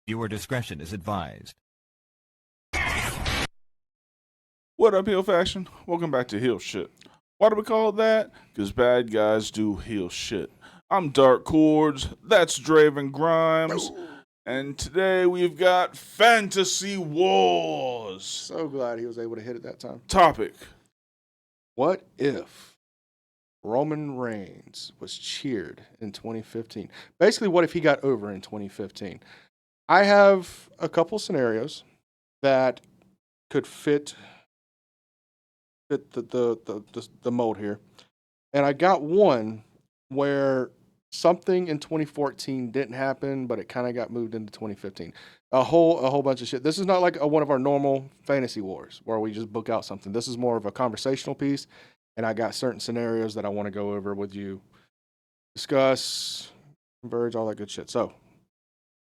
Viewer discretion is advised. What up, Heel Faction? Welcome back to Heel Shit. Why do we call it that? Because bad guys do heel shit. I'm Dark Chords, that's Draven Grimes, and today we've got Fantasy Wars. So glad he was able to hit it that time. Topic. What if Roman Reigns was cheered in 2015? Basically, what if he got over in 2015? I have a couple scenarios that could fit the mold here. And I got one where something in 2014 didn't happen, but it kind of got moved into 2015. A whole bunch of shit. This is not like one of our normal fantasy wars where we just book out something. This is more of a conversational piece, and I got certain scenarios that I want to go over with you, discuss, converge, all that good shit. So,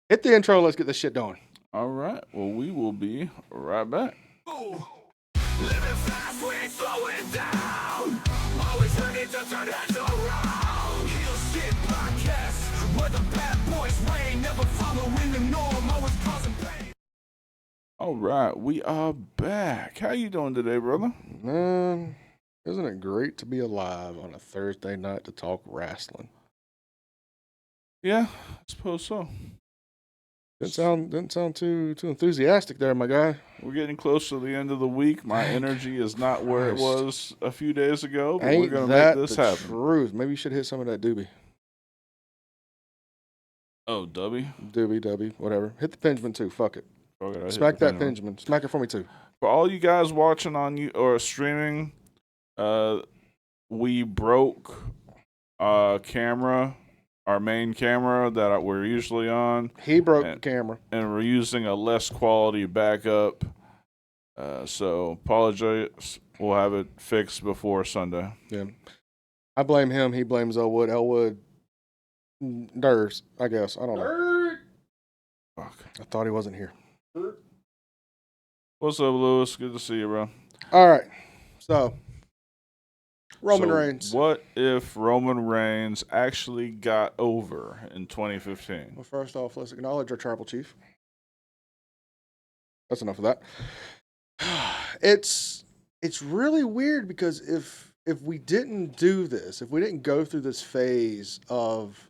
hit the intro. Let's get this shit going. All right. Well, we will be right back. Living fast, we ain't slowing down. Always ready to turn heads around. Heel Shit Podcast, where the bad boys reign. Never following the norm, always causing pain. All right. We are back. How you doing today, brother? Man, isn't it great to be alive on a Thursday night to talk wrestling? Yeah, I suppose so. Didn't sound too enthusiastic there, my guy. We're getting close to the end of the week. My energy is not where it was a few days ago, but we're Ain't going to that make this the happen. truth? Maybe you should hit some of that doobie. Oh, Dubby? Doobie, whatever. Hit the Benjamin too. Fuck it. Okay, I hit Smack the that Benjamin. Smack it for me too. For all you guys watching on you or streaming, we broke camera, our main camera that we're usually on, He broke the camera. and we're using a less quality backup. So apologize. We'll have it fixed before Sunday. Yeah. I blame him. He blames Elwood. Elwood nerves, I guess. I don't know. Fuck. I thought he wasn't here. What's up, Lewis? Good to see you, bro. All right. So, Roman So Reigns. What if Roman Reigns actually got over in 2015? Well, first off, let's acknowledge our tribal chief. That's enough of that. It's really weird because if we didn't do this, if we didn't go through this phase of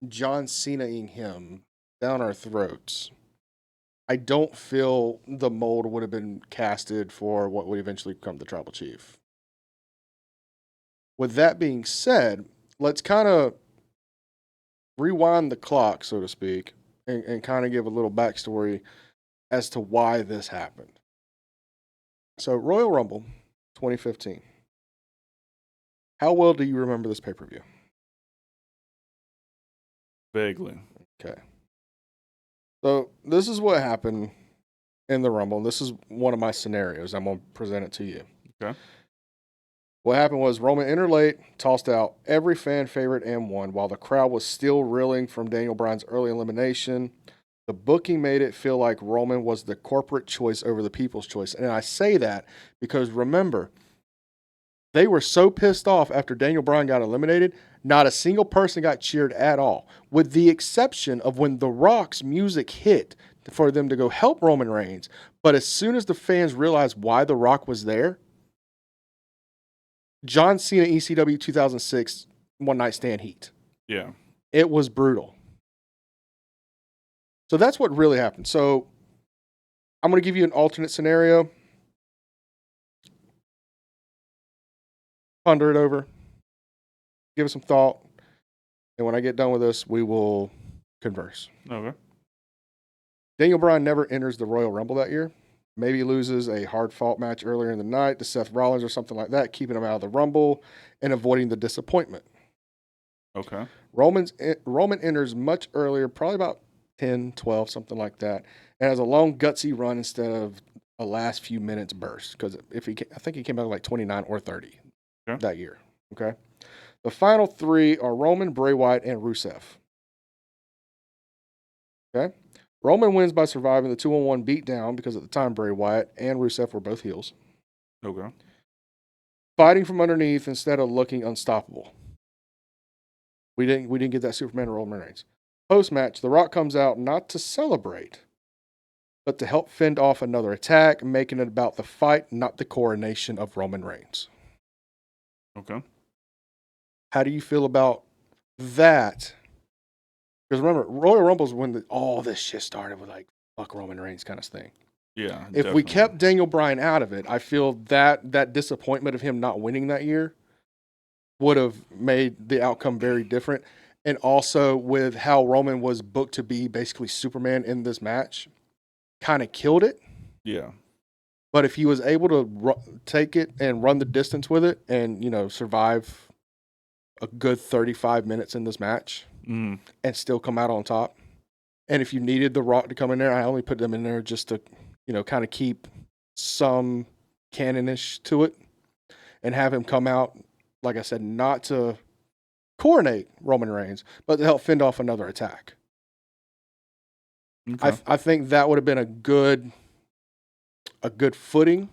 John Cena-ing him down our throats, I don't feel the mold would have been casted for what would eventually become the tribal chief. With that being said, let's kind of rewind the clock, so to speak, and kind of give a little backstory as to why this happened. So, Royal Rumble 2015. How well do you remember this pay-per-view? Vaguely. Okay. So, this is what happened in the Rumble. This is one of my scenarios. I'm going to present it to you. Okay. What happened was Roman entered late, tossed out every fan favorite and won. While the crowd was still reeling from Daniel Bryan's early elimination, the booking made it feel like Roman was the corporate choice over the people's choice. And I say that because remember, they were so pissed off after Daniel Bryan got eliminated, not a single person got cheered at all, with the exception of when The Rock's music hit for them to go help Roman Reigns. But as soon as the fans realized why The Rock was there, John Cena ECW 2006 One Night Stand heat. Yeah. It was brutal. So that's what really happened. So I'm going to give you an alternate scenario. Ponder it over. Give it some thought. And when I get done with this, we will converse. Okay. Daniel Bryan never enters the Royal Rumble that year. Maybe loses a hard-fought match earlier in the night to Seth Rollins or something like that, keeping him out of the Rumble and avoiding the disappointment. Okay. Roman enters much earlier, probably about 10, 12, something like that, and has a long, gutsy run instead of a last few minutes burst. Because I think he came out like 29 or 30 that year. Okay. The final three are Roman, Bray Wyatt, and Rusev. Okay. Roman wins by surviving the 2-on-1 beatdown because at the time Bray Wyatt and Rusev were both heels. Okay. Fighting from underneath instead of looking unstoppable. We didn't get that Superman Roman Reigns. Post-match, The Rock comes out not to celebrate, but to help fend off another attack, making it about the fight, not the coronation of Roman Reigns. Okay. How do you feel about that? Because remember, Royal Rumble's when all this shit started with like, fuck Roman Reigns kind of thing. Yeah. If we kept Daniel Bryan out of it, I feel that disappointment of him not winning that year would have made the outcome very different. And also with how Roman was booked to be basically Superman in this match, kind of killed it. Yeah. But if he was able to take it and run the distance with it and, survive a good 35 minutes in this match and still come out on top. And if you needed The Rock to come in there, I only put them in there just to, kind of keep some canonish to it and have him come out, like I said, not to coronate Roman Reigns, but to help fend off another attack. Okay. I think that would have been a good footing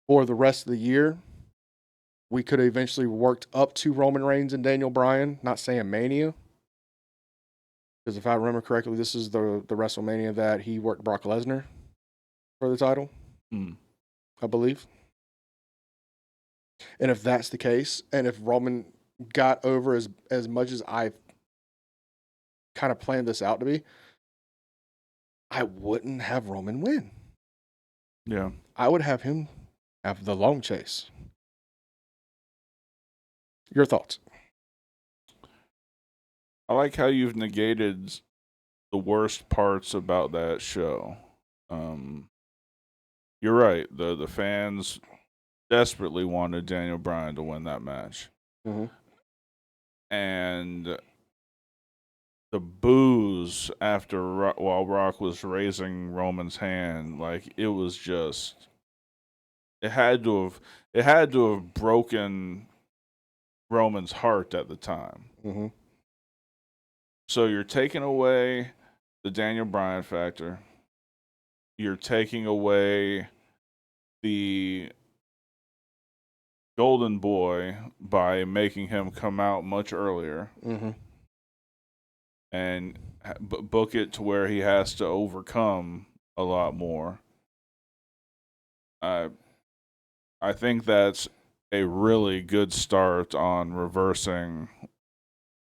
for the rest of the year. We could have eventually worked up to Roman Reigns and Daniel Bryan, not saying Mania. Because if I remember correctly, this is the WrestleMania that he worked Brock Lesnar for the title, I believe. And if that's the case, and if Roman got over as much as I kind of planned this out to be, I wouldn't have Roman win. Yeah. I would have him have the long chase. Your thoughts? I like how you've negated the worst parts about that show. You're right. The fans desperately wanted Daniel Bryan to win that match. Mm-hmm. And the boos after while Rock was raising Roman's hand, like it was just, it had to have broken Roman's heart at the time. Mm-hmm. So you're taking away the Daniel Bryan factor. You're taking away the golden boy by making him come out much earlier. Mm-hmm. And book it to where he has to overcome a lot more. I think that's a really good start on reversing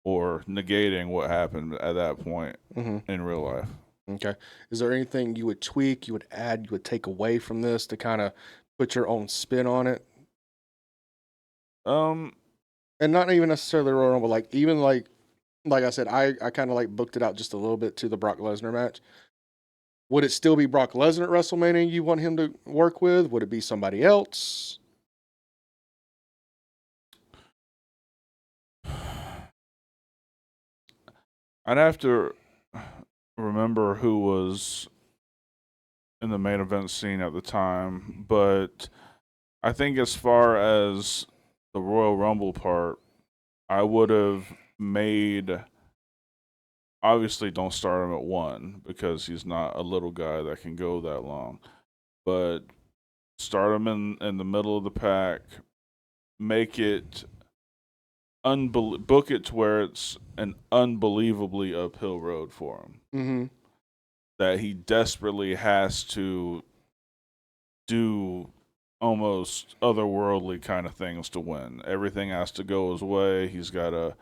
or negating what happened at that point in real life. Okay. Is there anything you would tweak, you would add, you would take away from this to kind of put your own spin on it? And not even necessarily Royal Rumble, like even like I said, I kind of like booked it out just a little bit to the Brock Lesnar match. Would it still be Brock Lesnar at WrestleMania you want him to work with? Would it be somebody else? I'd have to remember who was in the main event scene at the time, but I think as far as the Royal Rumble part, I would have made, obviously don't start him at 1 because he's not a little guy that can go that long, but start him in the middle of the pack, make it book it to where it's an unbelievably uphill road for him. Mm-hmm. That he desperately has to do almost otherworldly kind of things to win. Everything has to go his way. He's got to,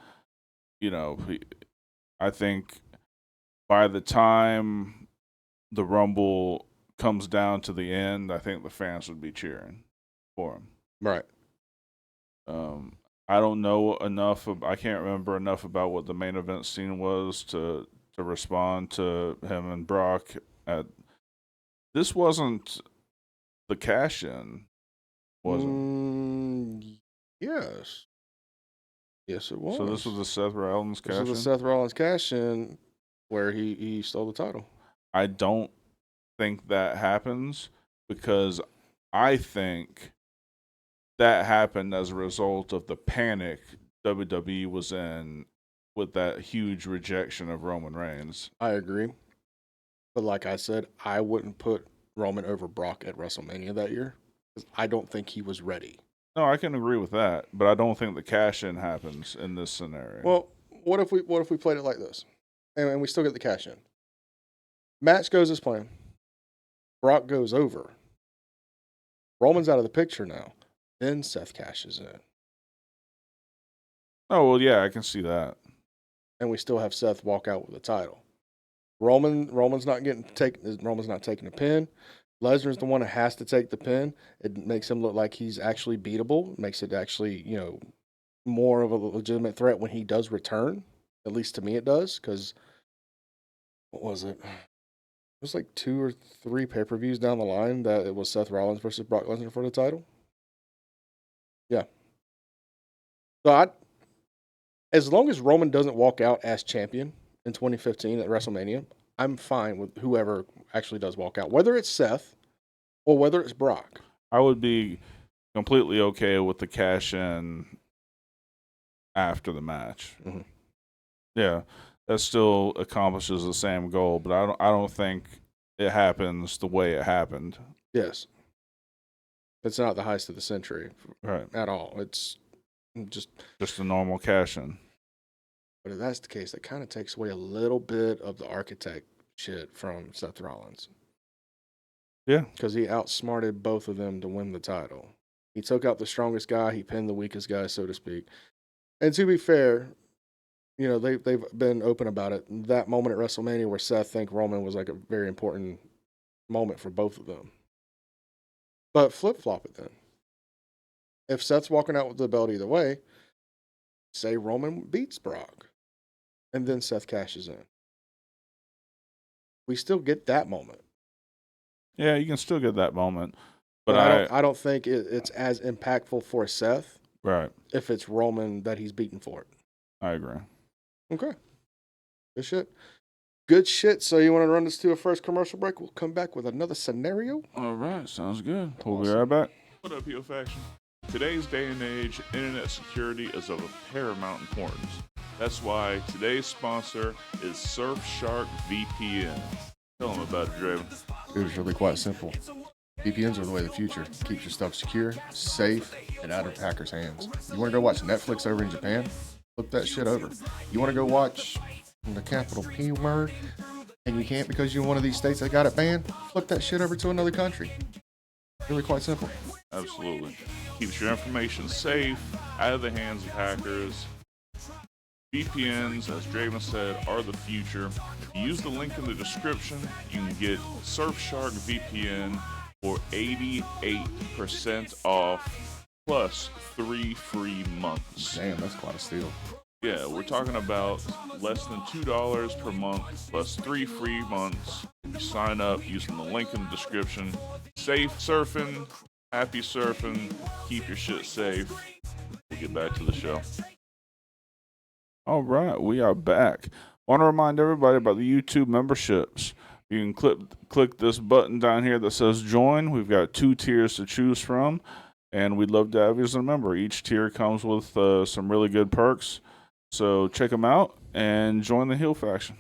I think by the time the Rumble comes down to the end, I think the fans would be cheering for him. Right. I don't know enough. I can't remember enough about what the main event scene was to respond to him and Brock. This wasn't the cash-in, was it? Yes. Yes, it was. So this was the Seth Rollins cash-in? This was the Seth Rollins cash-in where he stole the title. I don't think that happens because I think that happened as a result of the panic WWE was in with that huge rejection of Roman Reigns. I agree. But like I said, I wouldn't put Roman over Brock at WrestleMania that year because I don't think he was ready. No, I can agree with that, but I don't think the cash-in happens in this scenario. Well, what if we played it like this? and we still get the cash in. Match goes as planned. Brock goes over. Roman's out of the picture now. Then Seth cashes in. Oh, well, yeah, I can see that. And we still have Seth walk out with the title. Roman's not taking a pin. Lesnar's the one that has to take the pin. It makes him look like he's actually beatable. It makes it actually, more of a legitimate threat when he does return. At least to me it does, because what was it? It was like 2 or 3 pay-per-views down the line that it was Seth Rollins versus Brock Lesnar for the title. Yeah. So as long as Roman doesn't walk out as champion in 2015 at WrestleMania, I'm fine with whoever actually does walk out, whether it's Seth or whether it's Brock. I would be completely okay with the cash in after the match. Mm-hmm. Yeah, that still accomplishes the same goal, but I don't think it happens the way it happened. Yes. It's not the heist of the century Right. at all. It's just a normal cash in. But if that's the case, that kind of takes away a little bit of the architect shit from Seth Rollins. Yeah. Because he outsmarted both of them to win the title. He took out the strongest guy. He pinned the weakest guy, so to speak. And to be fair, they've been open about it. That moment at WrestleMania where Seth think Roman was like a very important moment for both of them. But flip-flop it then. If Seth's walking out with the belt either way, say Roman beats Brock. And then Seth cashes in. We still get that moment. Yeah, you can still get that moment. But I don't think it's as impactful for Seth. Right. If it's Roman that he's beaten for it. I agree. Okay. Good shit. Good shit. So you want to run this to a first commercial break? We'll come back with another scenario. All right. Sounds good. We'll be Awesome. right back. What up, Heel Faction? Today's day and age, internet security is of paramount importance. That's why today's sponsor is Surfshark VPN. Tell them about it, Draven. It was really quite simple. VPNs are the way of the future. Keeps your stuff secure, safe, and out of hackers' hands. You want to go watch Netflix over in Japan? Flip that shit over. You want to go watch the capital P word, and you can't because you're in one of these states that got it banned? Flip that shit over to another country. Really quite simple. Absolutely. Keeps your information safe, out of the hands of hackers. VPNs, as Draven said, are the future. If you use the link in the description, you can get Surfshark VPN for 88% off plus 3 free months. Damn, that's quite a steal. Yeah, we're talking about less than $2 per month plus 3 free months. If you sign up using the link in the description. Safe surfing, happy surfing, keep your shit safe. We'll get back to the show. All right, we are back. Want to remind everybody about the YouTube memberships. You can click this button down here that says join. We've got 2 tiers to choose from, and we'd love to have you as a member. Each tier comes with some really good perks. So check them out and join the Heel Faction.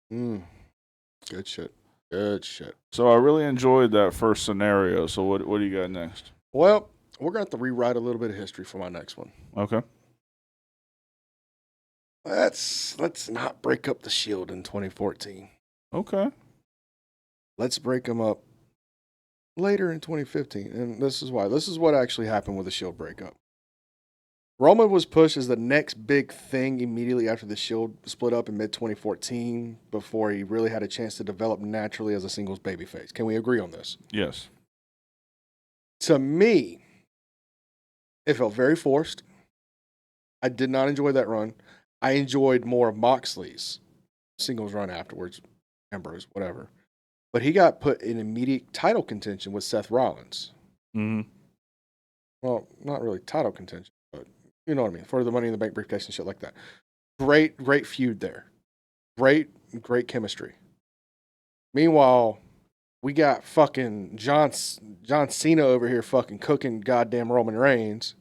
Good shit. Good shit. So I really enjoyed that first scenario. So what do you got next? Well, we're going to have to rewrite a little bit of history for my next one. Okay. Let's not break up the Shield in 2014. Okay. Let's break them up later in 2015. And this is why. This is what actually happened with the Shield breakup. Roman was pushed as the next big thing immediately after the Shield split up in mid-2014 before he really had a chance to develop naturally as a singles babyface. Can we agree on this? Yes. To me, it felt very forced. I did not enjoy that run. I enjoyed more of Moxley's singles run afterwards, Ambrose, whatever. But he got put in immediate title contention with Seth Rollins. Mm-hmm. Well, not really title contention, but you know what I mean, for the Money in the Bank briefcase and shit like that. Great feud there. Great chemistry. Meanwhile, we got fucking John Cena over here fucking cooking goddamn Roman Reigns.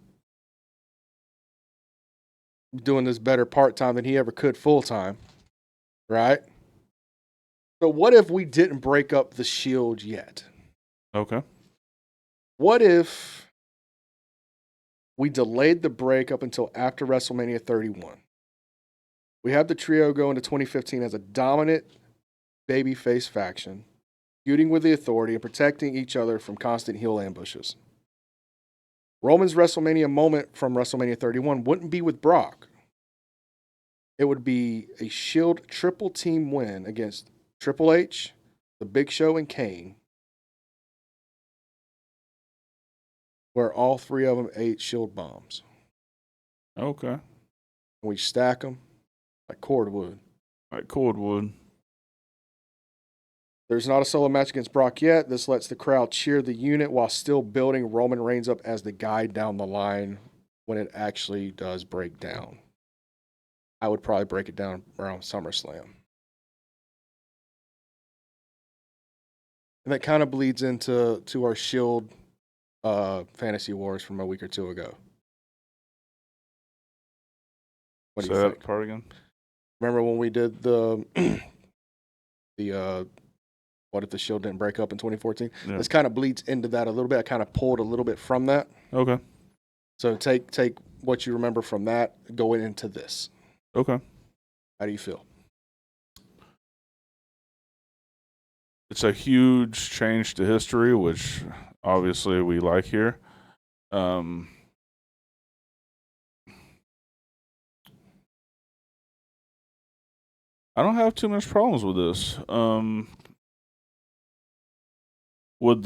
Doing this better part-time than he ever could full-time. Right? So what if we didn't break up the Shield yet? Okay. What if we delayed the break up until after WrestleMania 31? We have the trio go into 2015 as a dominant babyface faction, feuding with the Authority and protecting each other from constant heel ambushes. Roman's WrestleMania moment from WrestleMania 31 wouldn't be with Brock. It would be a Shield triple team win against Triple H, The Big Show, and Kane, where all three of them ate Shield bombs. Okay. And we stack them like cordwood. Like cordwood. There's not a solo match against Brock yet. This lets the crowd cheer the unit while still building Roman Reigns up as the guy down the line when it actually does break down. I would probably break it down around SummerSlam. And that kind of bleeds into our Shield fantasy wars from a week or two ago. What do you Say think? that part again. Remember when we did the what if the Shield didn't break up in 2014? Yeah. This kind of bleeds into that a little bit. I kind of pulled a little bit from that. Okay. So take what you remember from that going into this. Okay. How do you feel? It's a huge change to history, which obviously we like here. I don't have too much problems with this. Would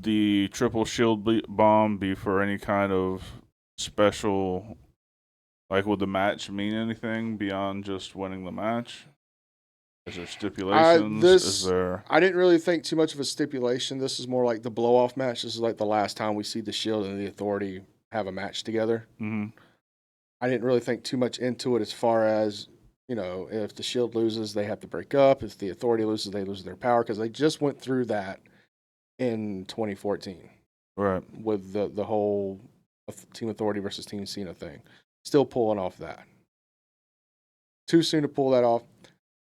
the triple shield bomb be for any kind of special? Like, would the match mean anything beyond just winning the match? Is there stipulations? Is there? I didn't really think too much of a stipulation. This is more like the blow-off match. This is like the last time we see the Shield and the Authority have a match together. Mm-hmm. I didn't really think too much into it as far as, you know, if the Shield loses, they have to break up. If the Authority loses, they lose their power, because they just went through that in 2014 Right. with the whole Team Authority versus Team Cena thing. Still pulling off that. Too soon to pull that off.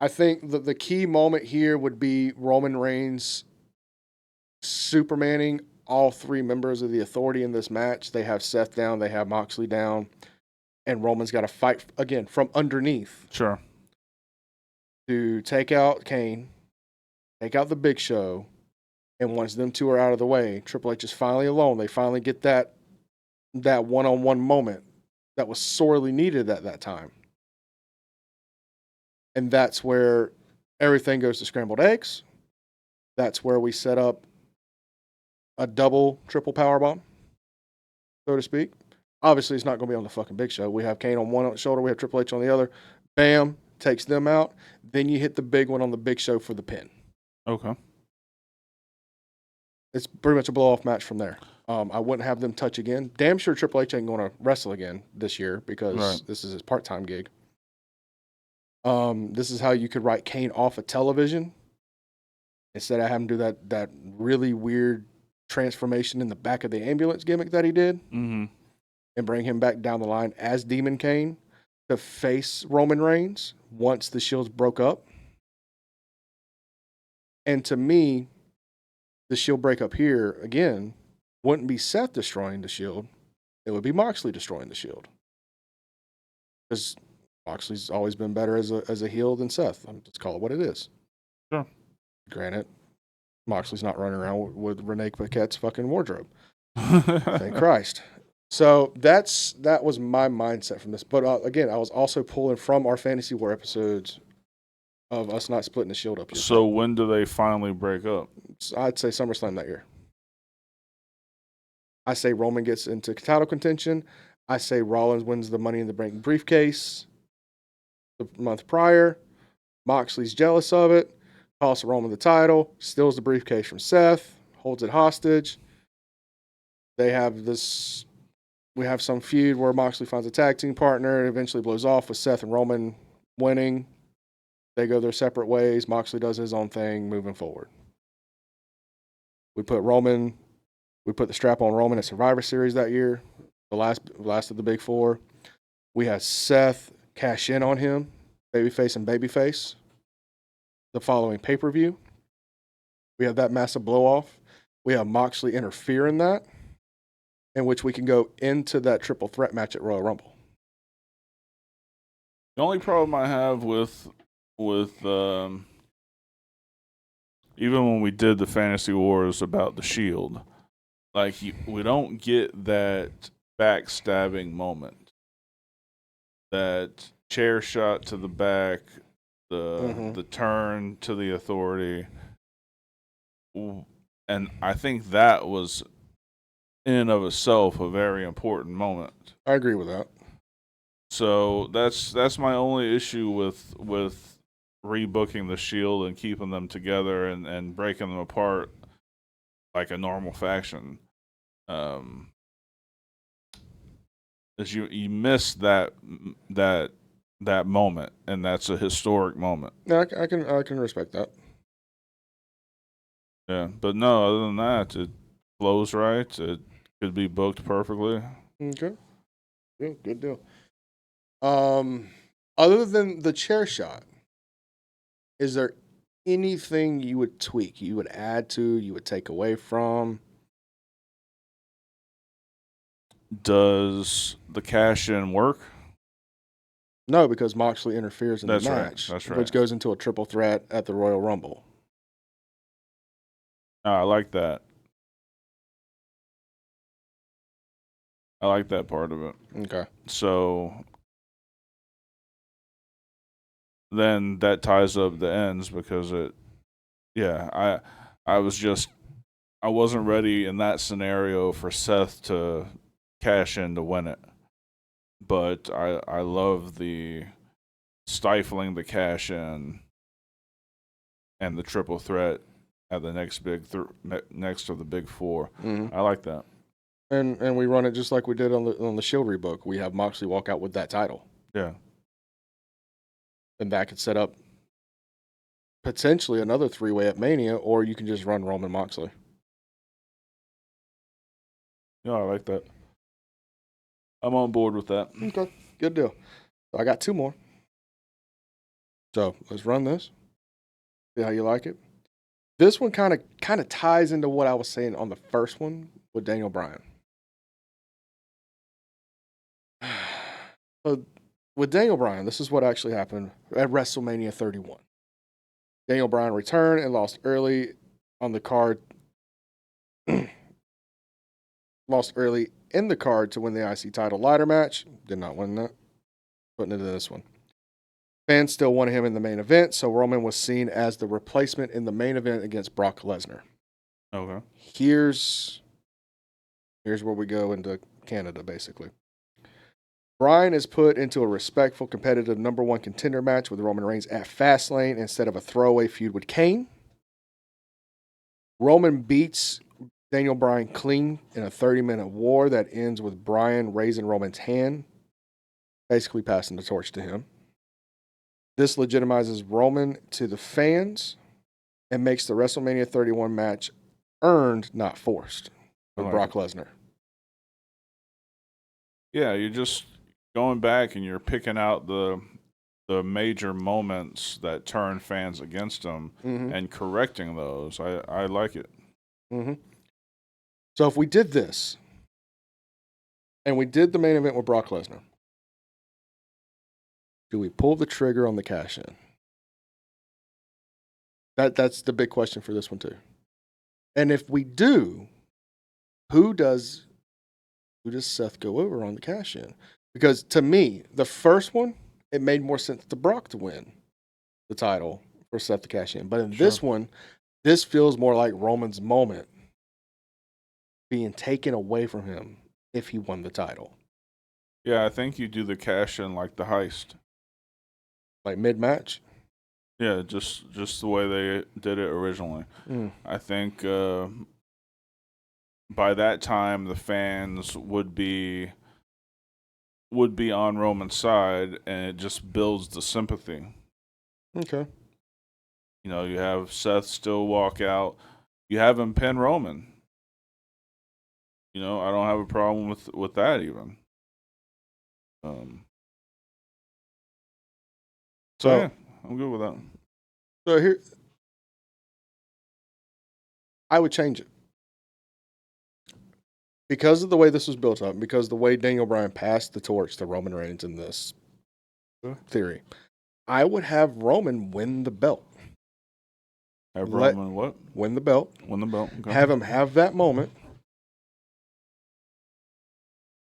I think the key moment here would be Roman Reigns Supermaning all three members of the Authority in this match. They have Seth down, they have Moxley down, and Roman's got to fight again from underneath. Sure. To take out Kane, take out the Big Show, and once them two are out of the way, Triple H is finally alone. They finally get that one-on-one moment that was sorely needed at that time. And that's where everything goes to scrambled eggs. That's where we set up a double, triple powerbomb, so to speak. Obviously, it's not going to be on the fucking Big Show. We have Kane on one shoulder, we have Triple H on the other. Bam, takes them out. Then you hit the big one on the Big Show for the pin. Okay. It's pretty much a blow-off match from there. I wouldn't have them touch again. Damn sure Triple H ain't going to wrestle again this year because This is his part-time gig. This is how you could write Kane off of television instead of having to do that really weird transformation in the back of the ambulance gimmick that he did, Mm-hmm. and bring him back down the line as Demon Kane to face Roman Reigns once the Shields broke up. And to me, the Shield breakup here, again, wouldn't be Seth destroying the Shield. It would be Moxley destroying the Shield. Because Moxley's always been better as a heel than Seth. Let's call it what it is. Sure. Granted, Moxley's not running around with Renee Paquette's fucking wardrobe. Thank Christ. So that was my mindset from this. But again, I was also pulling from our Fantasy War episodes of us not splitting the Shield up yet. So when do they finally break up? I'd say SummerSlam that year. I say Roman gets into title contention. I say Rollins wins the Money in the Bank briefcase the month prior. Moxley's jealous of it. Tosses Roman the title. Steals the briefcase from Seth. Holds it hostage. They have this. We have some feud where Moxley finds a tag team partner. It eventually blows off with Seth and Roman winning. They go their separate ways. Moxley does his own thing moving forward. We put the strap on Roman at Survivor Series that year, the last of the big four. We had Seth cash in on him, babyface and babyface, the following pay-per-view. We have that massive blow-off. We have Moxley interfere in that, in which we can go into that triple threat match at Royal Rumble. The only problem I have with even when we did the Fantasy Wars about the Shield, like we don't get that backstabbing moment, that chair shot to the back, the turn to the Authority, and I think that was in and of itself a very important moment. I agree with that. So that's my only issue with rebooking the Shield and keeping them together and breaking them apart like a normal faction. Is you miss that moment, and that's a historic moment. No, I can respect that. Yeah, but no, other than that, it flows right. It could be booked perfectly. Okay. Yeah, good deal. Other than the chair shot, is there anything you would tweak, you would add to, you would take away from? Does the cash in work? No, because Moxley interferes in That's the right. match, That's right. which goes into a triple threat at the Royal Rumble. I like that. I like that part of it. Okay. So then that ties up the ends because I wasn't ready in that scenario for Seth to cash in to win it. But I love the stifling the cash in and the triple threat at the next next to the big four. Mm-hmm. I like that. And we run it just like we did on the Shield rebook. We have Moxley walk out with that title. Yeah. And that could set up potentially another 3-way at Mania, or you can just run Roman Moxley. Yeah, I like that. I'm on board with that. Okay, good deal. So I got 2 more. So let's run this. See how you like it. This one kind of ties into what I was saying on the first one with Daniel Bryan. So with Daniel Bryan, this is what actually happened at WrestleMania 31. Daniel Bryan returned and lost early on the card. Lost early in the card to win the IC title ladder match. Did not win that. Putting it in this one. Fans still wanted him in the main event, so Roman was seen as the replacement in the main event against Brock Lesnar. Okay. Here's where we go into Canada, basically. Bryan is put into a respectful, competitive number 1 contender match with Roman Reigns at Fastlane instead of a throwaway feud with Kane. Roman beats Daniel Bryan clean in a 30-minute war that ends with Bryan raising Roman's hand, basically passing the torch to him. This legitimizes Roman to the fans and makes the WrestleMania 31 match earned, not forced, with Brock Lesnar. Yeah, you're just going back and you're picking out the major moments that turn fans against him and correcting those. I like it. Mm-hmm. So if we did this, and we did the main event with Brock Lesnar, do we pull the trigger on the cash in? That's the big question for this one too. And if we do, who does Seth go over on the cash in? Because to me, the first one, it made more sense to Brock to win the title for Seth to cash in. But in this one, this feels more like Roman's moment being taken away from him if he won the title. Yeah, I think you do the cash in like the heist. Like mid-match? Yeah, just the way they did it originally. I think by that time the fans would be on Roman's side, and it just builds the sympathy. Okay. You know, you have Seth still walk out. You have him pin Roman. You know, I don't have a problem with that even. So yeah, I'm good with that. So here, I would change it. Because of the way this was built up, because the way Daniel Bryan passed the torch to Roman Reigns in this theory. I would have Roman win the belt. Have Let- Roman what? Win the belt. Win the belt. Okay. Have him have that moment.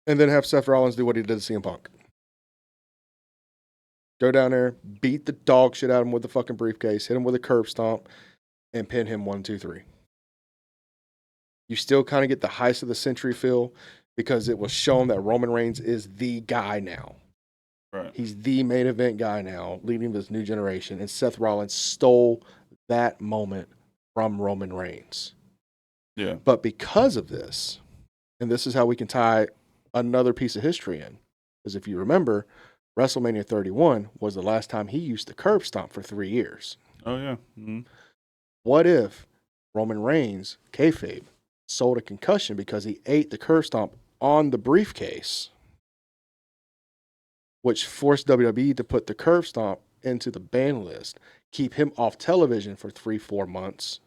And then have Seth Rollins do what he did to CM Punk. Go down there, beat the dog shit out of him with the fucking briefcase, hit him with a curb stomp, and pin him 1, 2, 3. You still kind of get the heist of the century feel because it was shown that Roman Reigns is the guy now. Right. He's the main event guy now, leading this new generation. And Seth Rollins stole that moment from Roman Reigns. Yeah. But because of this, and this is how we can tie another piece of history in, because if you remember, WrestleMania 31 was the last time he used the curb stomp for 3 years. Oh yeah. Mm-hmm. What if Roman Reigns, kayfabe, sold a concussion because he ate the curb stomp on the briefcase, which forced WWE to put the curb stomp into the ban list, keep him off television for 3-4 months,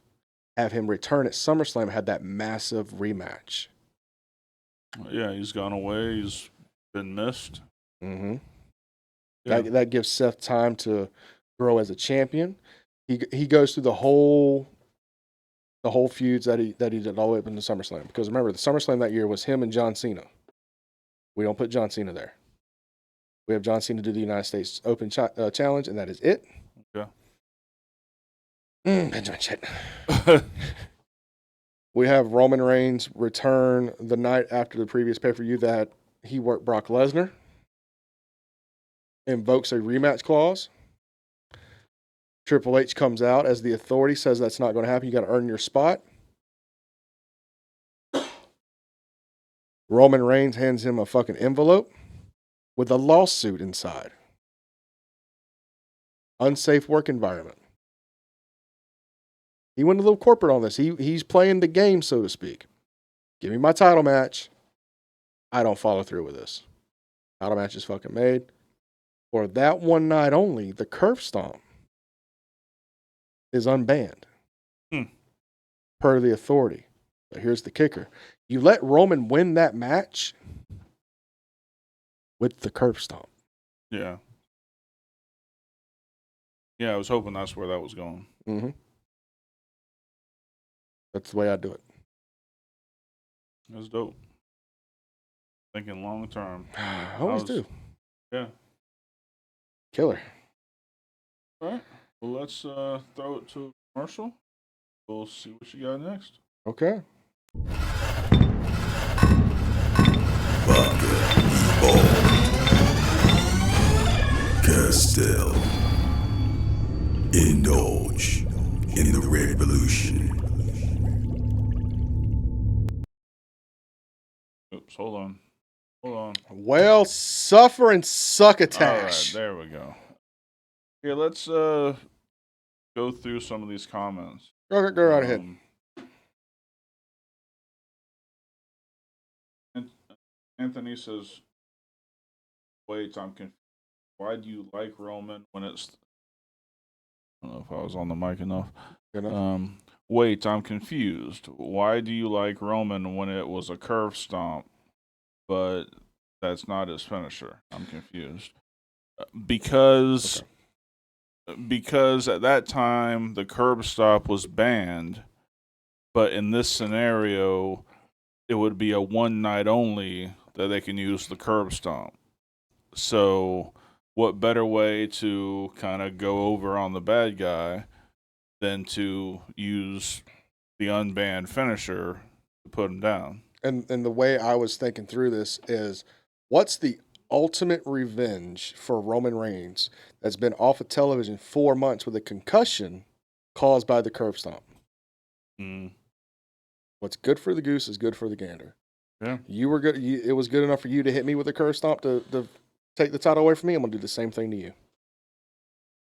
have him return at SummerSlam, had that massive rematch. Yeah, he's gone away. He's been missed. Mm-hmm. Yeah. That gives Seth time to grow as a champion. He goes through the whole feuds that he did all the way up into SummerSlam. Because remember, the SummerSlam that year was him and John Cena. We don't put John Cena there. We have John Cena do the United States Open Challenge, and that is it. Okay. Benjamin shit. We have Roman Reigns return the night after the previous pay-per-view that he worked Brock Lesnar. Invokes a rematch clause. Triple H comes out as the authority, says that's not going to happen. You got to earn your spot. Roman Reigns hands him a fucking envelope with a lawsuit inside. Unsafe work environment. He went a little corporate on this. He's playing the game, so to speak. Give me my title match. I don't follow through with this. Title match is fucking made. For that one night only, the curb stomp is unbanned. Per the authority. But here's the kicker. You let Roman win that match with the curb stomp. Yeah. Yeah, I was hoping that's where that was going. Mm-hmm. That's the way I do it. That's dope. Thinking long term. I always do. Yeah. Killer. All right. Well, let's throw it to a commercial. We'll see what you got next. Okay. Castell. Indulge in the revolution. Oops, hold on. Hold on. Well, suffer and All right, succotash. there we go. Here, let's go through some of these comments. Go right ahead. Anthony says, wait, I'm confused. Why do you like Roman when it's... I don't know if I was on the mic enough. Good enough. Wait, I'm confused. Why do you like Roman when it was a curve stomp, but that's not his finisher? I'm confused. Because at that time, the curb stop was banned, but in this scenario, it would be a one night only that they can use the curb stomp. So what better way to kind of go over on the bad guy than to use the unbanned finisher to put him down? And the way I was thinking through this is, what's the ultimate revenge for Roman Reigns that's been off of television 4 months with a concussion caused by the curb stomp? What's good for the goose is good for the gander. Yeah. You were good. It was good enough for you to hit me with a curb stomp to take the title away from me. I'm gonna do the same thing to you.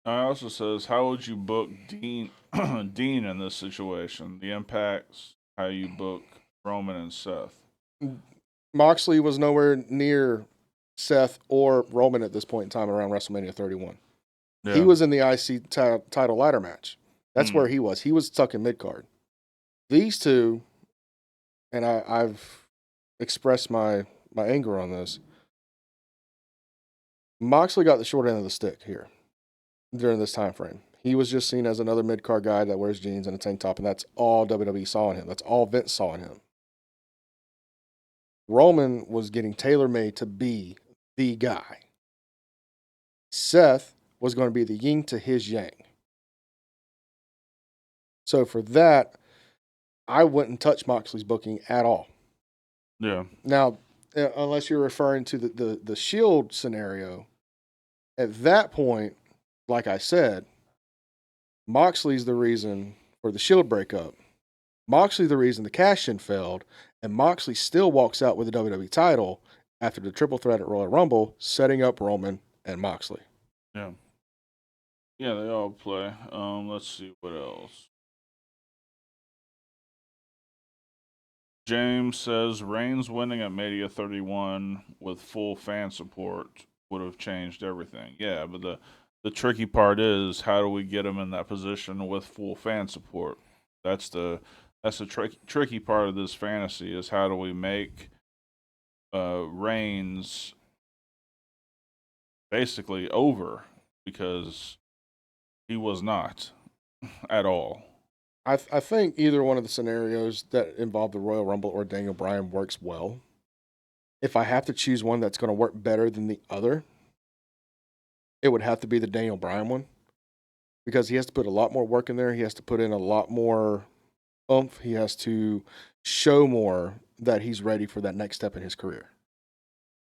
It also says, how would you book Dean Dean in this situation? The impacts how you book Roman and Seth. Moxley was nowhere near Seth or Roman at this point in time around WrestleMania 31. Yeah. He was in the IC title ladder match. That's where he was. He was stuck in mid card. These two, and I've expressed my anger on this. Moxley got the short end of the stick here during this time frame. He was just seen as another mid-card guy that wears jeans and a tank top, and that's all WWE saw in him. That's all Vince saw in him. Roman was getting tailor-made to be the guy. Seth was going to be the yin to his yang. So for that, I wouldn't touch Moxley's booking at all. Yeah. Now, unless you're referring to the Shield scenario, at that point, like I said, Moxley's the reason for the Shield breakup. Moxley's the reason the cash-in failed, and Moxley still walks out with the WWE title after the triple threat at Royal Rumble, setting up Roman and Moxley. Yeah. Yeah, they all play. Let's see what else. James says Reigns winning at Mania 31 with full fan support would have changed everything. Yeah, but the tricky part is how do we get him in that position with full fan support? That's the tricky part of this fantasy is how do we make Reigns basically over because he was not at all. I think either one of the scenarios that involve the Royal Rumble or Daniel Bryan works well. If I have to choose one that's going to work better than the other, it would have to be the Daniel Bryan one because he has to put a lot more work in there. He has to put in a lot more oomph. He has to show more that he's ready for that next step in his career.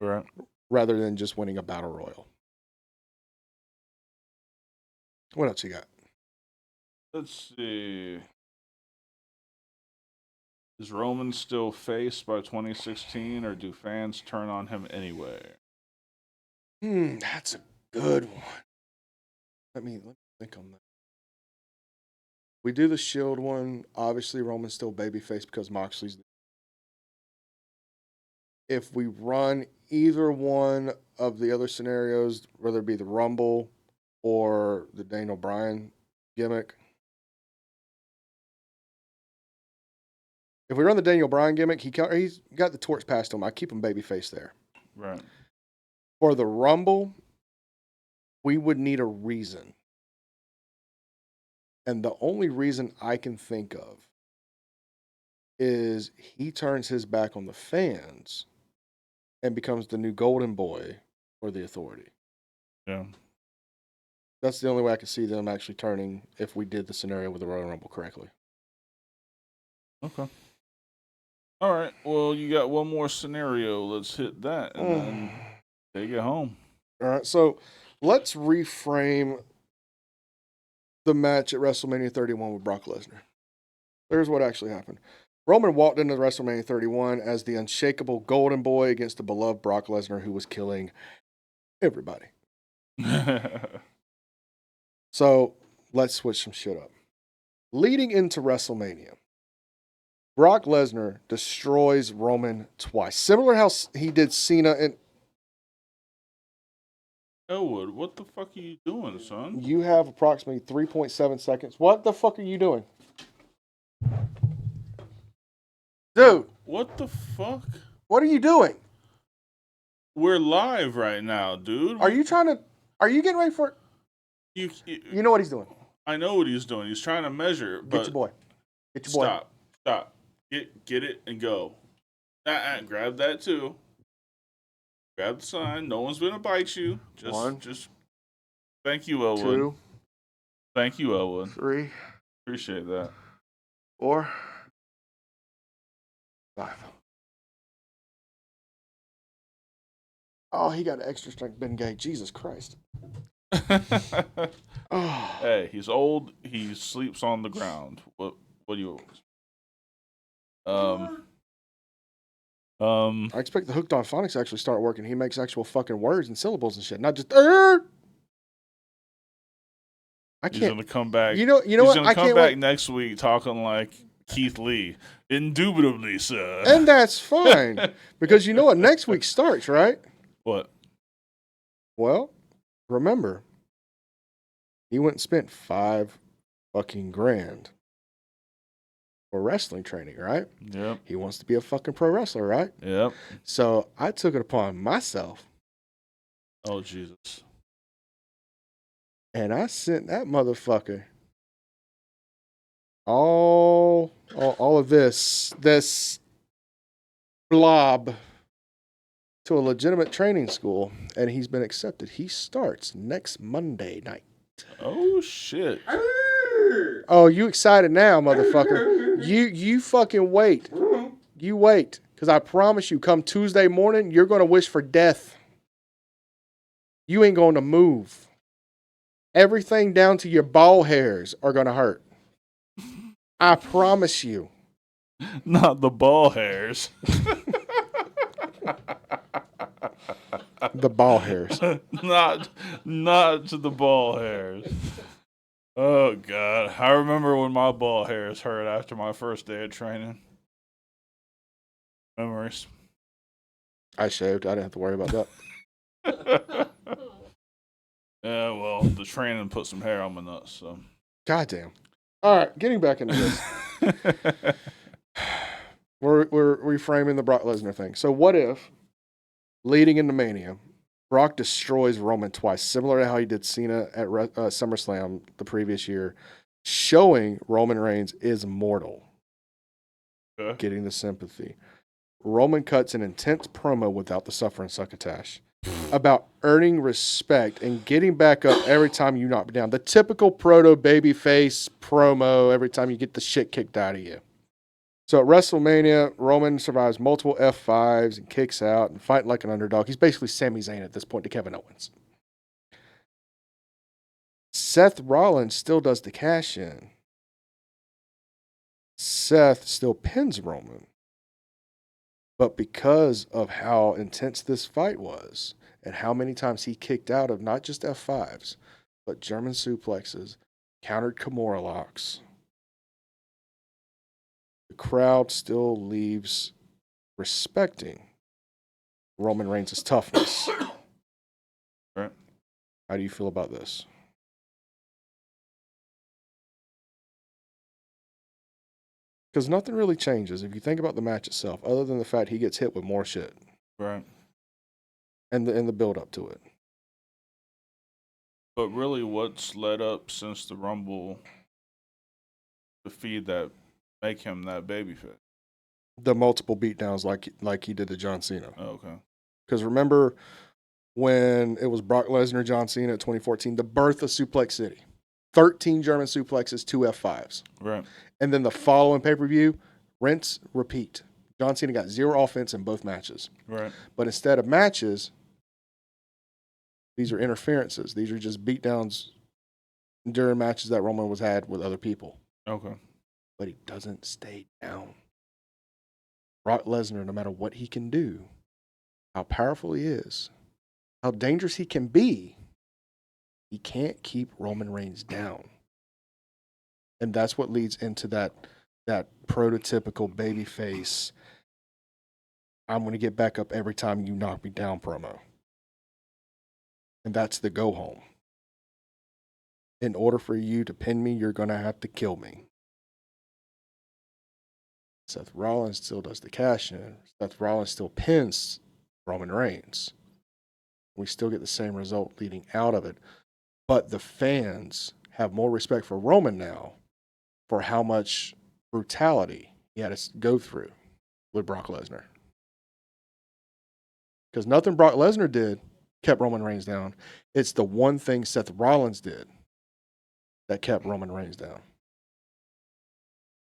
Right. Rather than just winning a battle royal. What else you got? Let's see. Is Roman still face by 2016, or do fans turn on him anyway? That's a good one. Let me think on that. We do the Shield one. Obviously, Roman's still babyface because Moxley's. If we run either one of the other scenarios, whether it be the Rumble or the Daniel Bryan gimmick, if we run the Daniel Bryan gimmick, he's got the torch passed to him. I keep him babyface there. Right. For the Rumble, we would need a reason. And the only reason I can think of is he turns his back on the fans and becomes the new golden boy for the Authority. Yeah. That's the only way I can see them actually turning if we did the scenario with the Royal Rumble correctly. Okay. All right. Well, you got one more scenario. Let's hit that and then take it home. All right. So let's reframe the match at WrestleMania 31 with Brock Lesnar. Here's what actually happened. Roman walked into WrestleMania 31 as the unshakable golden boy against the beloved Brock Lesnar, who was killing everybody. So let's switch some shit up. Leading into WrestleMania, Brock Lesnar destroys Roman twice. Similar how he did Cena and... Elwood, what the fuck are you doing, son? You have approximately 3.7 seconds. What the fuck are you doing? Dude, What the fuck? what are you doing? We're live right now, dude. Are you getting ready for it? You know what he's doing. I know what he's doing. He's trying to measure. But Get your boy. Get your boy. Stop. Get it and go. Grab that too. Grab the sign. No one's gonna bite you. Just. Thank you, Elwood. 2, Thank you, Elwood. 3, Appreciate that. 4, 5. Oh, he got an extra strength Ben Gay. Jesus Christ. Oh. Hey, he's old. He sleeps on the ground. What do you? I expect the hooked on phonics to actually start working. He makes actual fucking words and syllables and shit, not just. He's gonna come back. You know he's what? Gonna I come can't back wait. next week talking like Keith Lee. Indubitably, sir. And that's fine because you know what? Next week starts, right? What? Well, remember, he went and spent $5 fucking grand for wrestling training, right? Yep. He wants to be a fucking pro wrestler, right? Yep. So I took it upon myself Oh, Jesus. And I sent that motherfucker all of this blob to a legitimate training school, and he's been accepted. He starts next Monday night. Oh, shit. Oh, you excited now, motherfucker? You fucking wait. You wait, because I promise you, come Tuesday morning, you're going to wish for death. You ain't going to move. Everything down to your ball hairs are going to hurt. I promise you. Not the ball hairs. The ball hairs. not the ball hairs. Oh, God. I remember when my ball hairs hurt after my first day of training. Memories. I shaved. I didn't have to worry about that. Yeah, well, the training put some hair on my nuts, so. Goddamn. All right, getting back into this. We're reframing the Brock Lesnar thing. So what if, leading into Mania, Brock destroys Roman twice, similar to how he did Cena at SummerSlam the previous year, showing Roman Reigns is mortal, getting the sympathy. Roman cuts an intense promo without the suffer and succotash about earning respect and getting back up every time you knock down. The typical proto babyface promo every time you get the shit kicked out of you. So at WrestleMania, Roman survives multiple F5s and kicks out and fighting like an underdog. He's basically Sami Zayn at this point to Kevin Owens. Seth Rollins still does the cash in. Seth still pins Roman. But because of how intense this fight was and how many times he kicked out of not just F5s, but German suplexes, countered Kimura locks, the crowd still leaves respecting Roman Reigns' toughness. Right. How do you feel about this? Because nothing really changes if you think about the match itself, other than the fact he gets hit with more shit. Right. And the build up to it. But really, what's led up since the Rumble to feed that, make him that babyface? The multiple beatdowns like he did to John Cena. Oh, okay. Because remember when it was Brock Lesnar, John Cena at 2014, the birth of Suplex City. 13 German suplexes, 2 F5s. Right. And then the following pay-per-view, rinse, repeat. John Cena got 0 offense in both matches. Right. But instead of matches, these are interferences. These are just beatdowns during matches that Roman was had with other people. Okay. But he doesn't stay down. Brock Lesnar, no matter what he can do, how powerful he is, how dangerous he can be, he can't keep Roman Reigns down. And that's what leads into that prototypical babyface, I'm going to get back up every time you knock me down promo. And that's the go home. In order for you to pin me, you're going to have to kill me. Seth Rollins still does the cash in. Seth Rollins still pins Roman Reigns. We still get the same result leading out of it. But the fans have more respect for Roman now for how much brutality he had to go through with Brock Lesnar. Because nothing Brock Lesnar did kept Roman Reigns down. It's the one thing Seth Rollins did that kept Roman Reigns down.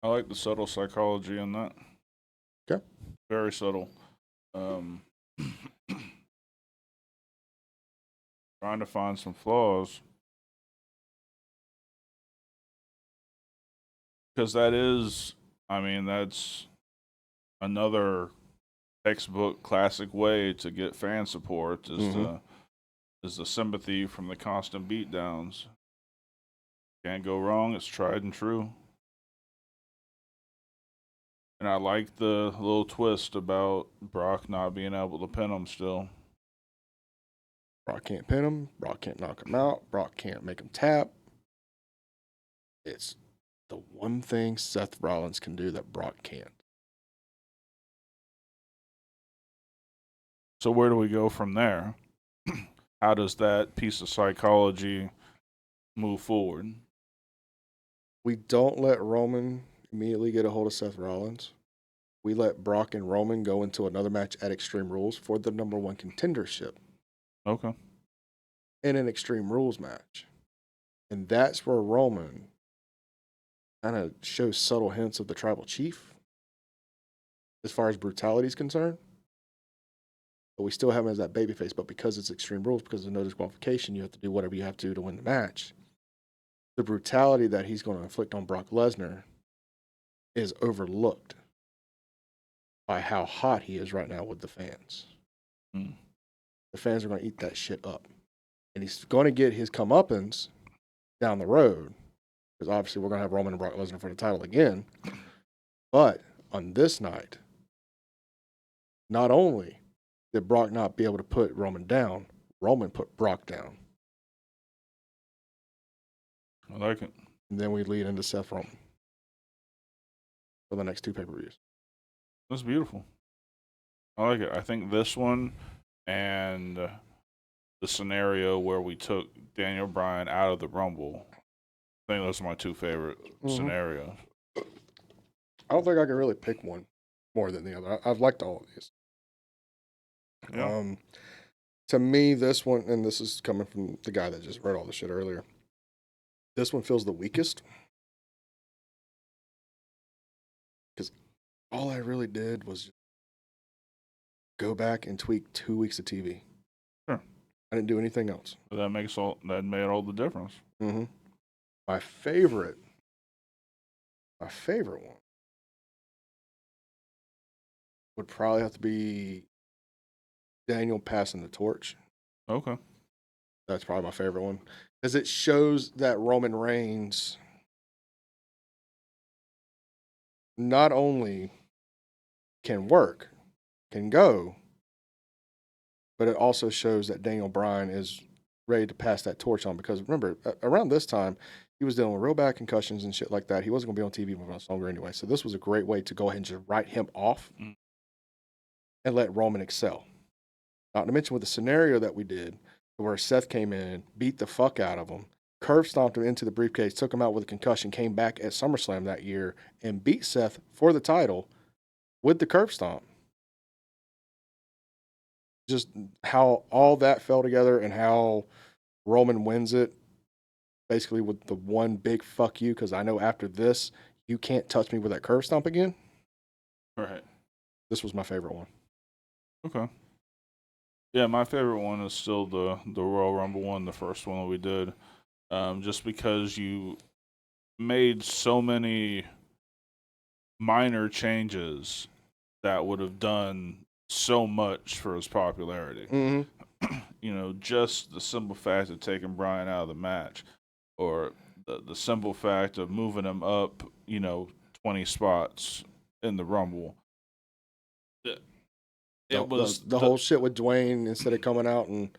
I like the subtle psychology in that. Okay. Very subtle. Trying to find some flaws. Because that's another textbook classic way to get fan support is the sympathy from the constant beatdowns. Can't go wrong. It's tried and true. And I like the little twist about Brock not being able to pin him still. Brock can't pin him. Brock can't knock him out. Brock can't make him tap. It's the one thing Seth Rollins can do that Brock can't. So where do we go from there? how does that piece of psychology move forward? We don't let Roman immediately get a hold of Seth Rollins. We let Brock and Roman go into another match at Extreme Rules for the number one contendership Okay. in an Extreme Rules match. And that's where Roman kind of shows subtle hints of the tribal chief as far as brutality is concerned. But we still have him as that babyface. But because it's Extreme Rules, because there's no disqualification, you have to do whatever you have to win the match. The brutality that he's going to inflict on Brock Lesnar is overlooked by how hot he is right now with the fans. Mm. The fans are going to eat that shit up. And he's going to get his comeuppance down the road, because obviously we're going to have Roman and Brock Lesnar for the title again. But on this night, not only did Brock not be able to put Roman down, Roman put Brock down. I like it. And then we lead into Seth Roman for the next two pay-per-views. That's beautiful. I like it. I think this one and the scenario where we took Daniel Bryan out of the Rumble, I think those are my two favorite scenarios. I don't think I can really pick one more than the other. I've liked all of these. Yeah. To me, this one, and this is coming from the guy that just read all this shit earlier, this one feels the weakest. Because all I really did was go back and tweak 2 weeks of TV. Sure. I didn't do anything else. But that made all the difference. Mm-hmm. My favorite one would probably have to be Daniel passing the torch. Okay. That's probably my favorite one. Because it shows that Roman Reigns not only can work, can go, but it also shows that Daniel Bryan is ready to pass that torch on. Because remember, around this time, he was dealing with real bad concussions and shit like that. He wasn't going to be on TV much longer anyway. So this was a great way to go ahead and just write him off and let Roman excel. Not to mention with the scenario that we did, where Seth came in, beat the fuck out of him, curve stomped him into the briefcase, took him out with a concussion, came back at SummerSlam that year, and beat Seth for the title with the curve stomp. Just how all that fell together and how Roman wins it, basically with the one big fuck you, because I know after this, you can't touch me with that curve stomp again. Right. This was my favorite one. Okay. Yeah, my favorite one is still the Royal Rumble one, the first one that we did. Just because you made so many minor changes that would have done so much for his popularity. Mm-hmm. Just the simple fact of taking Bryan out of the match, or the simple fact of moving him up, 20 spots in the Rumble. It was the whole shit with Dwayne, instead of coming out and,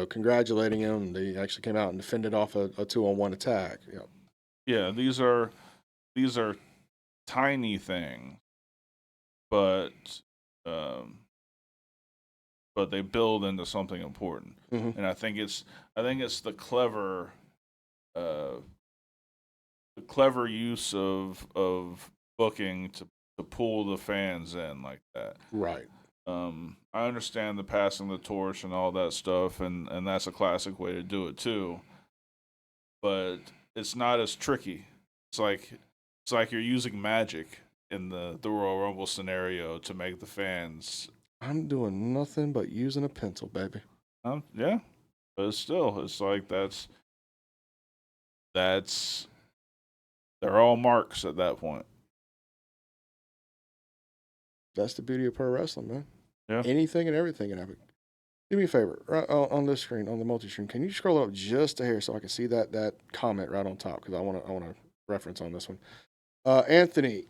congratulating him, they actually came out and defended off a 2-on-1 attack. Yep. Yeah, these are tiny things, but they build into something important. Mm-hmm. And I think it's the clever use of booking to pull the fans in like that. Right. I understand the passing the torch and all that stuff, and that's a classic way to do it too. But it's not as tricky. It's like you're using magic in the Royal Rumble scenario to make the fans. I'm doing nothing but using a pencil, baby. Yeah, but it's like that's they're all marks at that point. That's the beauty of pro wrestling, man. Yeah. Anything and everything can happen. Do me a favor, right on this screen, on the multi-screen, can you scroll up just a hair so I can see that comment right on top? Because I want to reference on this one. Anthony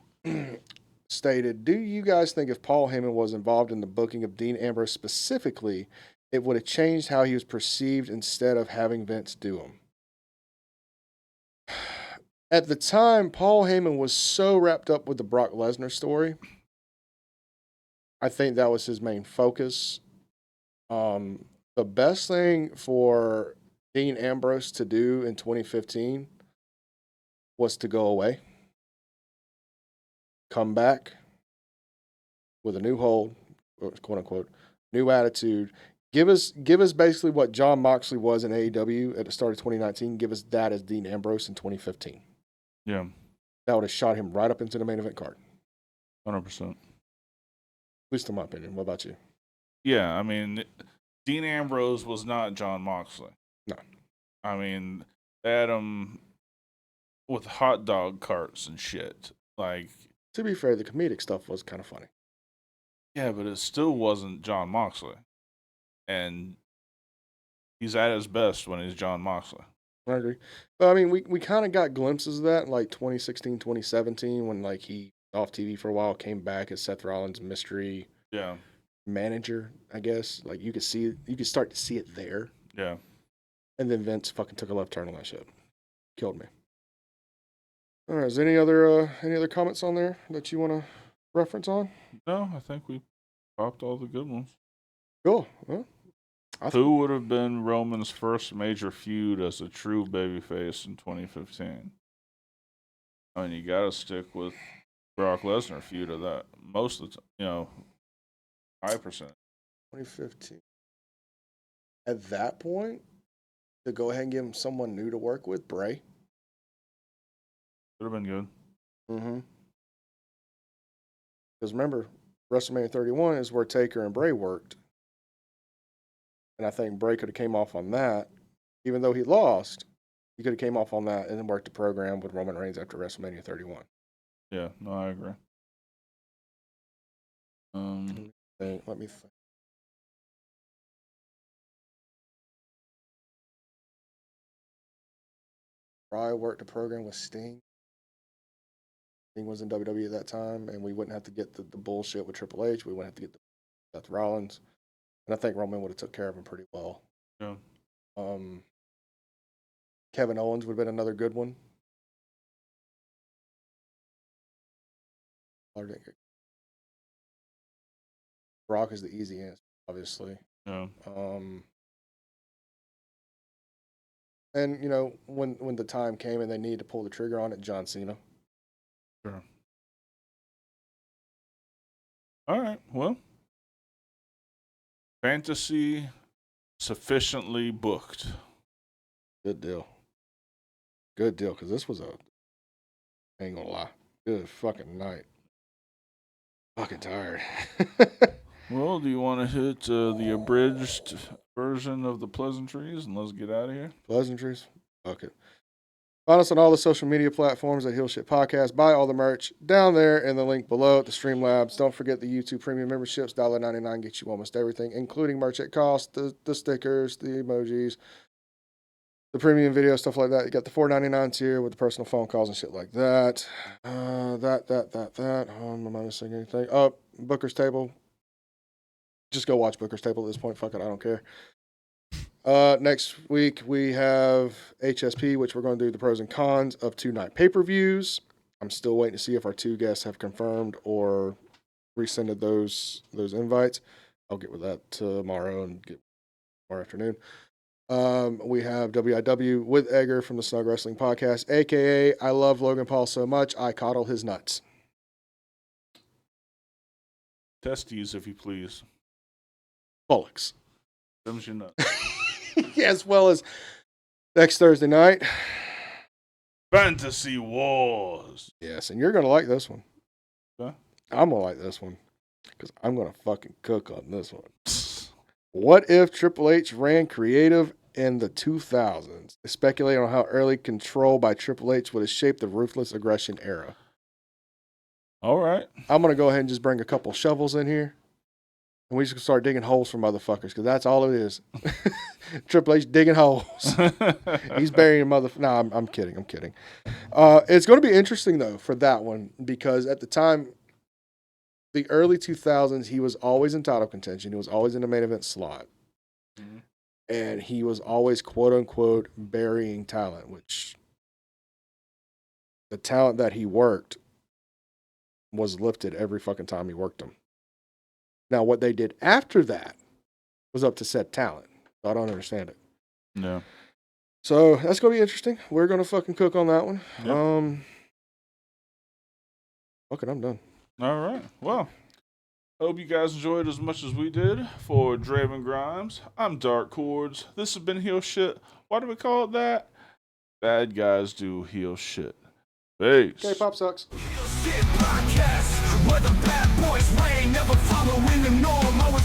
stated, do you guys think if Paul Heyman was involved in the booking of Dean Ambrose specifically, it would have changed how he was perceived instead of having Vince do him? At the time, Paul Heyman was so wrapped up with the Brock Lesnar story. I think that was his main focus. The best thing for Dean Ambrose to do in 2015 was to go away, come back with a new hold, quote unquote, new attitude. Give us basically what John Moxley was in AEW at the start of 2019. Give us that as Dean Ambrose in 2015. Yeah, That would have shot him right up into the main event card. 100%. At least in my opinion. What about you? Yeah, I mean, Dean Ambrose was not John Moxley. No. I mean, they had him with hot dog carts and shit. Like, To be fair, the comedic stuff was kind of funny. yeah, but it still wasn't John Moxley. And he's at his best when he's John Moxley. I agree. But I mean, we kind of got glimpses of that in like 2016, 2017 when like he off TV for a while, came back as Seth Rollins' mystery Yeah, manager, I guess. Like you could start to see it there. yeah. And then Vince fucking took a left turn on that shit. Killed me. All right, is there any other comments on there that you want to reference on? No, I think we popped all the good ones. Cool. Well, Who would have been Roman's first major feud as a true babyface in 2015? I mean, you got to stick with Brock Lesnar feud of that. Most of the time, high percent. 2015. At that point, to go ahead and give him someone new to work with, Bray. Could have been good. Mm-hmm. Because remember, WrestleMania 31 is where Taker and Bray worked. And I think Bray could have came off on that. Even though he lost, he could have came off on that and then worked the program with Roman Reigns after WrestleMania 31. Yeah, no, I agree. Let me think. Bray worked the program with Sting. Sting was in WWE at that time, and we wouldn't have to get the bullshit with Triple H. We wouldn't have to get the Seth Rollins. And I think Roman would have took care of him pretty well. Yeah. Kevin Owens would have been another good one. Brock is the easy answer, obviously. Yeah. And when the time came and they needed to pull the trigger on it, John Cena. Sure. All right. Well, fantasy sufficiently booked. Good deal. Good deal, because this was I ain't gonna lie, good fucking night. Fucking tired. Well, do you want to hit the abridged version of the pleasantries and let's get out of here? Pleasantries? Fuck it. Find us on all the social media platforms at Hill Shit Podcast. Buy all the merch down there in the link below at the Streamlabs. Don't forget the YouTube premium memberships. $1.99 gets you almost everything, including merch at cost, the stickers, the emojis, the premium video, stuff like that. You got the $4.99 tier with the personal phone calls and shit like that. That. Am I missing anything? Oh, Booker's Table. Just go watch Booker's Table at this point. Fuck it, I don't care. Next week we have HSP, which we're going to do the pros and cons of 2-night pay-per-views. I'm still waiting to see if our two guests have confirmed or rescinded those invites. I'll get with that tomorrow and get tomorrow afternoon. We have WIW with Edgar from the Snug Wrestling Podcast, aka I love Logan Paul so much I coddle his nuts. Testes, if you please. Bullocks. Them's your nuts. As well as next Thursday night. Fantasy Wars. Yes, and you're going to like this one. Huh? I'm going to like this one because I'm going to fucking cook on this one. What if Triple H ran creative in the 2000s? They speculate on how early control by Triple H would have shaped the ruthless aggression era. All right. I'm going to go ahead and just bring a couple shovels in here. And we just start digging holes for motherfuckers because that's all it is. Triple H digging holes. He's burying No, I'm kidding. It's going to be interesting, though, for that one because at the time, the early 2000s, he was always in title contention. He was always in the main event slot. Mm-hmm. And he was always, quote unquote, burying talent, which the talent that he worked was lifted every fucking time he worked them. Now, what they did after that was up to said talent. I don't understand it. Yeah. So that's gonna be interesting. We're gonna fucking cook on that one. Yep. Okay, I'm done. All right. Well, hope you guys enjoyed as much as we did. For Draven Grimes, I'm Dark Chords. This has been Heel Shit. Why do we call it that? Bad guys do heel shit. Peace. K-pop sucks. Shit podcast, where the bad boys reign, never following the norm. Always